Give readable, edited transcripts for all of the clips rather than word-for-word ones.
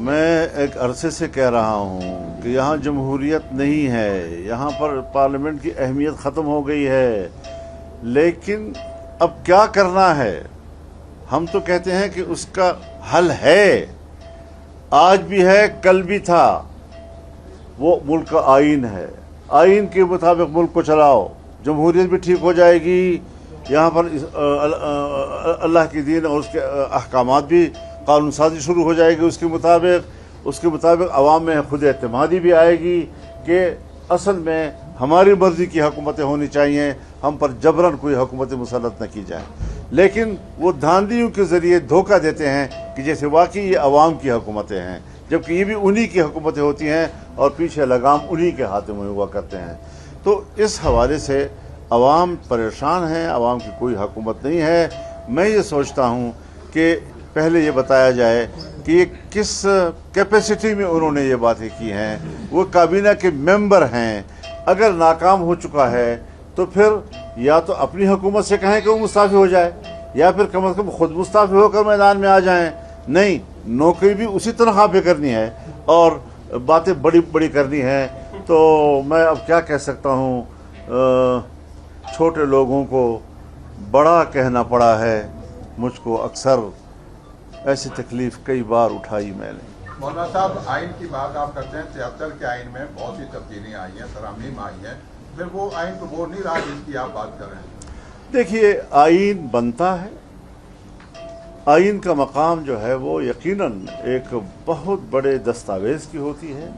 میں ایک عرصے سے کہہ رہا ہوں کہ یہاں جمہوریت نہیں ہے، یہاں پر پارلیمنٹ کی اہمیت ختم ہو گئی ہے، لیکن اب کیا کرنا ہے؟ ہم تو کہتے ہیں کہ اس کا حل ہے، آج بھی ہے، کل بھی تھا، وہ ملک کا آئین ہے، آئین کے مطابق ملک کو چلاؤ، جمہوریت بھی ٹھیک ہو جائے گی، یہاں پر اللہ کی دین اور اس کے احکامات بھی قانون سازی شروع ہو جائے گی، اس کے مطابق عوام میں خود اعتمادی بھی آئے گی کہ اصل میں ہماری مرضی کی حکومتیں ہونی چاہیے، ہم پر جبراً کوئی حکومت مسلط نہ کی جائے۔ لیکن وہ دھاندلیوں کے ذریعے دھوکہ دیتے ہیں کہ جیسے واقعی یہ عوام کی حکومتیں ہیں، جبکہ یہ بھی انہی کی حکومتیں ہوتی ہیں اور پیچھے لگام انہی کے ہاتھ میں ہوا کرتے ہیں۔ تو اس حوالے سے عوام پریشان ہیں، عوام کی کوئی حکومت نہیں ہے۔ میں یہ سوچتا ہوں کہ پہلے یہ بتایا جائے کہ یہ کس کیپیسٹی میں انہوں نے یہ باتیں کی ہیں، وہ کابینہ کے ممبر ہیں، اگر ناکام ہو چکا ہے تو پھر یا تو اپنی حکومت سے کہیں کہ وہ مستعفی ہو جائے، یا پھر کم از کم خود مستعفی ہو کر میدان میں آ جائیں۔ نہیں، نوکری بھی اسی تنخواہ پہ کرنی ہے اور باتیں بڑی بڑی کرنی ہے۔ تو میں اب کیا کہہ سکتا ہوں، چھوٹے لوگوں کو بڑا کہنا پڑا ہے، مجھ کو اکثر ایسی تکلیف کئی بار اٹھائی میں نے۔ مولانا صاحب، آئین کی بات آپ کرتے ہیں، 73 کے آئین میں بہت سی تبدیلیاں آئی ہیں، ترامیم آئی ہیں، پھر وہ آئین تو وہ نہیں رہا جس کی آپ بات کر رہے ہیں۔ دیکھیے، آئین بنتا ہے، آئین کا مقام جو ہے وہ یقیناً ایک بہت بڑے دستاویز کی ہوتی ہے،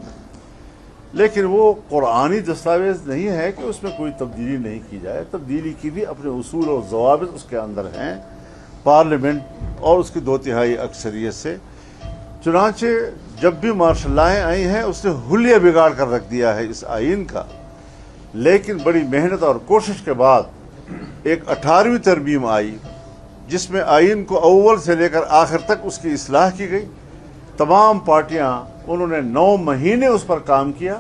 لیکن وہ قرآنی دستاویز نہیں ہے کہ اس میں کوئی تبدیلی نہیں کی جائے۔ تبدیلی کی بھی اپنے اصول اور ضوابط اس کے اندر ہیں، پارلیمنٹ اور اس کی 2/3 اکثریت سے۔ چنانچہ جب بھی مارشل لائیں آئی ہیں اس نے حلیہ بگاڑ کر رکھ دیا ہے اس آئین کا، لیکن بڑی محنت اور کوشش کے بعد ایک 18ویں ترمیم آئی جس میں آئین کو اول سے لے کر آخر تک اس کی اصلاح کی گئی۔ تمام پارٹیاں، انہوں نے 9 مہینے اس پر کام کیا۔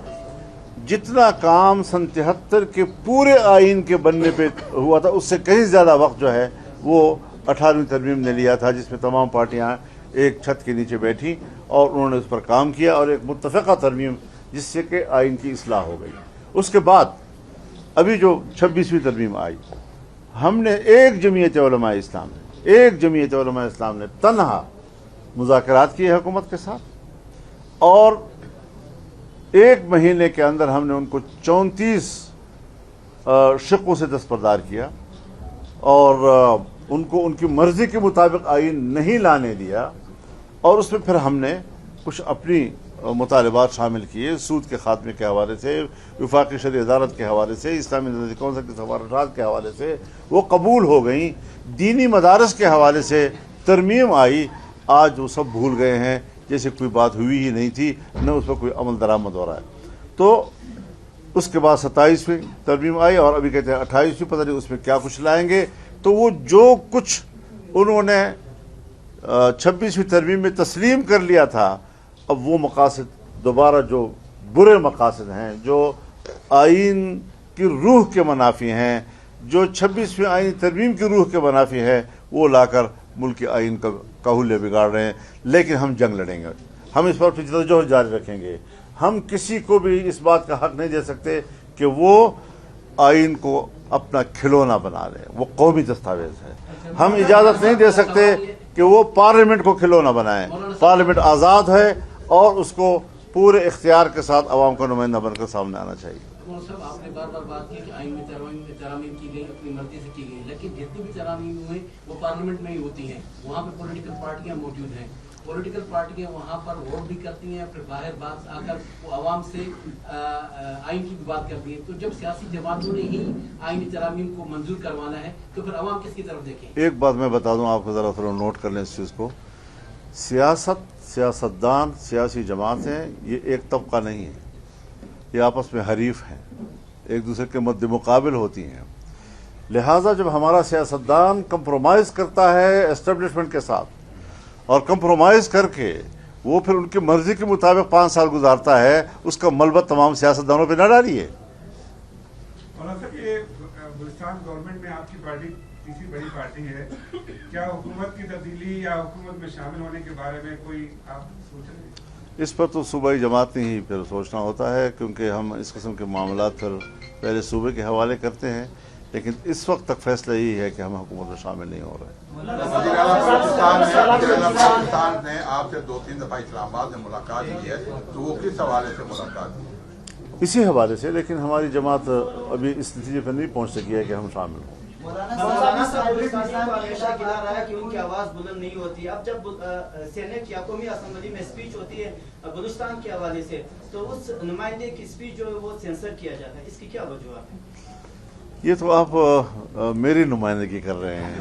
جتنا کام سن 73 کے پورے آئین کے بننے پہ ہوا تھا اس سے کہیں زیادہ وقت جو ہے وہ 18ویں ترمیم نے لیا تھا، جس میں تمام پارٹیاں ایک چھت کے نیچے بیٹھی اور انہوں نے اس پر کام کیا اور ایک متفقہ ترمیم جس سے کہ آئین کی اصلاح ہو گئی۔ اس کے بعد ابھی جو 26ویں ترمیم آئی، ہم نے ایک جمعیت علماء اسلام نے تنہا مذاکرات کیے حکومت کے ساتھ، اور 1 مہینے کے اندر ہم نے ان کو 34 شقوں سے دستبردار کیا اور ان کو ان کی مرضی کے مطابق آئین نہیں لانے دیا، اور اس میں پھر ہم نے کچھ اپنی مطالبات شامل کیے، سود کے خاتمے کے حوالے سے، وفاقی شرعی عدالت کے حوالے سے، اسلامی نظری کونسل کے سفارشات کے حوالے سے وہ قبول ہو گئیں، دینی مدارس کے حوالے سے ترمیم آئی، آج وہ سب بھول گئے ہیں جیسے کوئی بات ہوئی ہی نہیں تھی، نہ اس پر کوئی عمل درآمد ہو رہا ہے۔ تو اس کے بعد 27ویں ترمیم آئی اور ابھی کہتے ہیں 28ویں، پتہ نہیں اس میں کیا کچھ لائیں گے۔ تو وہ جو کچھ انہوں نے 26ویں ترمیم میں تسلیم کر لیا تھا، اب وہ مقاصد دوبارہ جو برے مقاصد ہیں، جو آئین کی روح کے منافی ہیں، جو 26ویں آئین ترمیم کی روح کے منافی ہے، وہ لا کر ملک کے آئین کا حلیہ بگاڑ رہے ہیں۔ لیکن ہم جنگ لڑیں گے، ہم اس پر جدوجہد جاری رکھیں گے۔ ہم کسی کو بھی اس بات کا حق نہیں دے سکتے کہ وہ آئین کو اپنا کھلونا بنا لے، وہ قومی دستاویز ہے۔ ہم اجازت نہیں دے سکتے کہ وہ پارلیمنٹ کو کھلونا بنائیں۔ پارلیمنٹ آزاد ہے اور اس کو پورے اختیار کے ساتھ عوام کا نمائندہ بن کر سامنے آنا چاہیے۔ صاحب، آپ نے بار بار بات کی کہ آئین میں ترامیم کی گئی، اپنی مرضی سے کی گئی، لیکن جتنی بھی ترامیم ہوئے وہ پارلیمنٹ میں ہی ہوتی ہیں، وہاں پہ پولیٹیکل پارٹیاں موجود ہیں، پولیٹیکل پارٹیاں وہاں پر ووٹ بھی کرتی ہیں، پھر باہر بات آ کر وہ عوام سے آئین کی بھی بات کرتی ہیں۔ تو جب سیاسی جماعتوں نے ہی آئینی ترامیم کو منظور کروانا ہے تو پھر عوام کس کی طرف دیکھیں؟ ایک بات میں بتا دوں آپ کو، ذرا تھوڑا نوٹ کر لیں اس چیز کو۔ سیاستدان، سیاسی جماعتیں یہ ایک طبقہ نہیں ہے، یہ آپس میں حریف ہیں، ایک دوسرے کے مد مقابل ہوتی ہیں۔ لہٰذا جب ہمارا سیاستدان کمپرومائز کرتا ہے اسٹیبلشمنٹ کے ساتھ اور کمپرومائز کر کے وہ پھر ان کی مرضی کے مطابق 5 سال گزارتا ہے، اس کا ملبہ تمام سیاستدانوں پہ نہ ڈالیے۔ مولانا صاحب، یہ بلوچستان گورنمنٹ میں آپ کی پارٹی تیسری بڑی پارٹی ہے، کیا حکومت کی تبدیلی یا حکومت میں شامل ہونے کے بارے میں کوئی آپ سوچ رہے ہیں؟ اس پر تو صوبائی جماعت نے ہی پھر سوچنا ہوتا ہے، کیونکہ ہم اس قسم کے معاملات پھر پہلے صوبے کے حوالے کرتے ہیں، لیکن اس وقت تک فیصلہ یہی ہے کہ ہم حکومت میں شامل نہیں ہو رہے۔ پاکستان نے آپ سے 2-3 دفعہ اسلام آباد میں ملاقات کی ہے، تو وہ کس حوالے سے ملاقات کی؟ اسی حوالے سے، لیکن ہماری جماعت ابھی اس نتیجے پر نہیں پہنچ سکی ہے کہ ہم شامل ہوں۔ مولانا صاحب بلوچستان کا ہمیشہ گلا رہا ہے کہ ان کی آواز بلند نہیں ہوتی، اب جب سینٹ یا قومی اسمبلی میں اسپیچ ہوتی ہے بلوچستان کے حوالے سے تو اس نمائندے کی اسپیچ جو ہے وہ سینسر کیا جاتا ہے، اس کی کیا وجوہات ہے؟ یہ تو آپ میری نمائندگی کر رہے ہیں،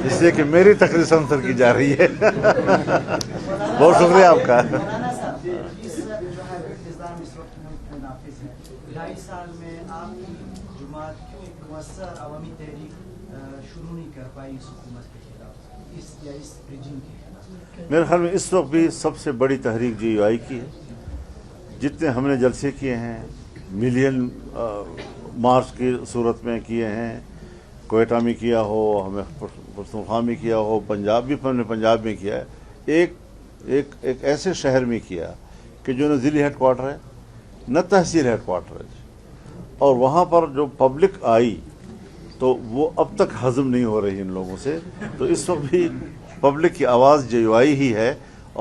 اس لیے کہ میری تقریر سنسر کی جا رہی ہے۔ بہت شکریہ آپ کا۔ مولانا صاحب اس جو ہے نظام اس وقت نافذ ہے، 2.5 سال میں آپ کی جماعت کیوں ایک مؤثر عوامی تحریک شروع نہیں کر پائی اس حکومت کے خلاف، اس رجیم کے خلاف؟ میرے خیال میں اس وقت بھی سب سے بڑی تحریک GUI کی ہے۔ جتنے ہم نے جلسے کیے ہیں، ملین مارچ کی صورت میں کیے ہیں، کوئٹہ میں کیا ہو، ہمیں پختونخوا میں کیا ہو، پنجاب بھی ہم نے پنجاب میں کیا ہے، ایک ایسے شہر میں کیا کہ جو نہ ضلعی ہیڈ کوارٹر ہے نہ تحصیل ہیڈ کوارٹر ہے، اور وہاں پر جو پبلک آئی تو وہ اب تک ہضم نہیں ہو رہی ان لوگوں سے۔ تو اس وقت بھی پبلک کی آواز GUI ہی ہے،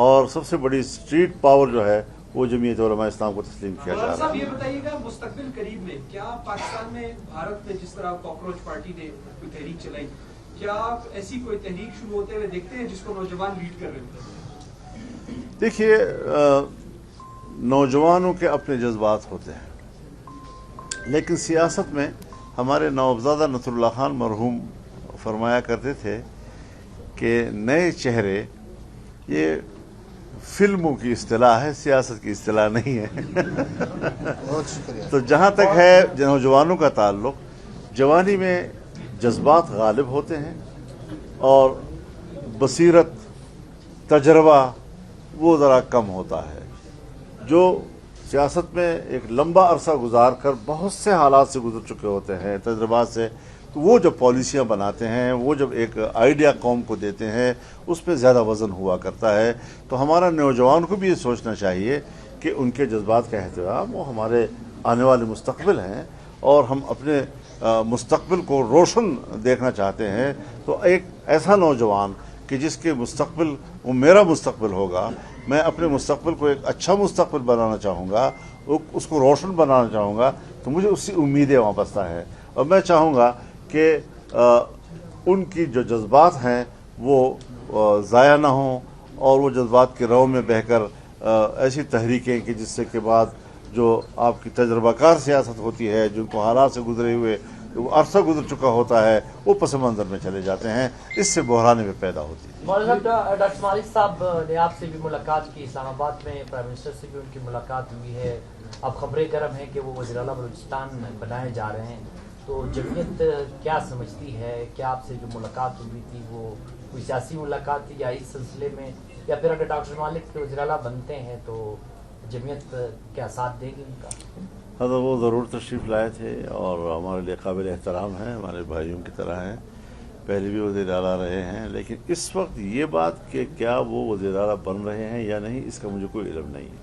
اور سب سے بڑی اسٹریٹ پاور جو ہے وہ جمعیت علماء اسلام کو تسلیم کیا جا رہا ہے۔ صاحب یہ بتائیے گا مستقبل قریب میں کیا پاکستان میں بھارت میں جس طرح کاکروچ پارٹی نے کوئی تحریک چلائی، کیا آپ ایسی کوئی تحریک شروع ہوتے ہوئے دیکھتے ہیں جس کو نوجوان لیڈ کر رہے ہیں؟ دیکھیے، نوجوانوں کے اپنے جذبات ہوتے ہیں، لیکن سیاست میں ہمارے نوابزادہ نصر اللہ خان مرحوم فرمایا کرتے تھے کہ نئے چہرے یہ فلموں کی اصطلاح ہے، سیاست کی اصطلاح نہیں ہے۔ تو جہاں تک ہے نوجوانوں کا تعلق، جوانی میں جذبات غالب ہوتے ہیں اور بصیرت، تجربہ وہ ذرا کم ہوتا ہے۔ جو سیاست میں ایک لمبا عرصہ گزار کر بہت سے حالات سے گزر چکے ہوتے ہیں، تجربات سے، تو وہ جب پالیسیاں بناتے ہیں، وہ جب ایک آئیڈیا قوم کو دیتے ہیں، اس پہ زیادہ وزن ہوا کرتا ہے۔ تو ہمارا نوجوان کو بھی یہ سوچنا چاہیے کہ ان کے جذبات کا احترام، وہ ہمارے آنے والے مستقبل ہیں، اور ہم اپنے مستقبل کو روشن دیکھنا چاہتے ہیں۔ تو ایک ایسا نوجوان کہ جس کے مستقبل وہ میرا مستقبل ہوگا، میں اپنے مستقبل کو ایک اچھا مستقبل بنانا چاہوں گا، اس کو روشن بنانا چاہوں گا، تو مجھے اس سے امیدیں وابستہ ہیں، اور میں چاہوں گا کہ ان کی جو جذبات ہیں وہ ضائع نہ ہوں، اور وہ جذبات کے رو میں بہہ کر ایسی تحریکیں کہ جس سے کے بعد جو آپ کی تجربہ کار سیاست ہوتی ہے، جن کو حالات سے گزرے ہوئے وہ عرصہ گزر چکا ہوتا ہے، وہ پس منظر میں چلے جاتے ہیں، اس سے بحران میں پیدا ہوتی ہے۔ مولانا ڈاکٹر مالک صاحب نے آپ سے بھی ملاقات کی، اسلام آباد میں پرائم منسٹر سے بھی ان کی ملاقات ہوئی ہے، اب خبریں گرم ہیں کہ وہ وزیر اعلیٰ بلوچستان بنائے جا رہے ہیں، تو جمعیت کیا سمجھتی ہے؟ کیا آپ سے جو ملاقات ہوئی تھی وہ کوئی سیاسی ملاقات تھی یا اس سلسلے میں، یا پھر اگر ڈاکٹر مالک وزیر اعلیٰ بنتے ہیں تو جمعیت کیا ساتھ دے گی ان کا؟ حضرت وہ ضرور تشریف لائے تھے، اور ہمارے لیے قابل احترام ہیں، ہمارے بھائیوں کی طرح ہیں، پہلے بھی وزیر اعلیٰ رہے ہیں، لیکن اس وقت یہ بات کہ کیا وہ وزیر اعلیٰ بن رہے ہیں یا نہیں، اس کا مجھے کوئی علم نہیں ہے۔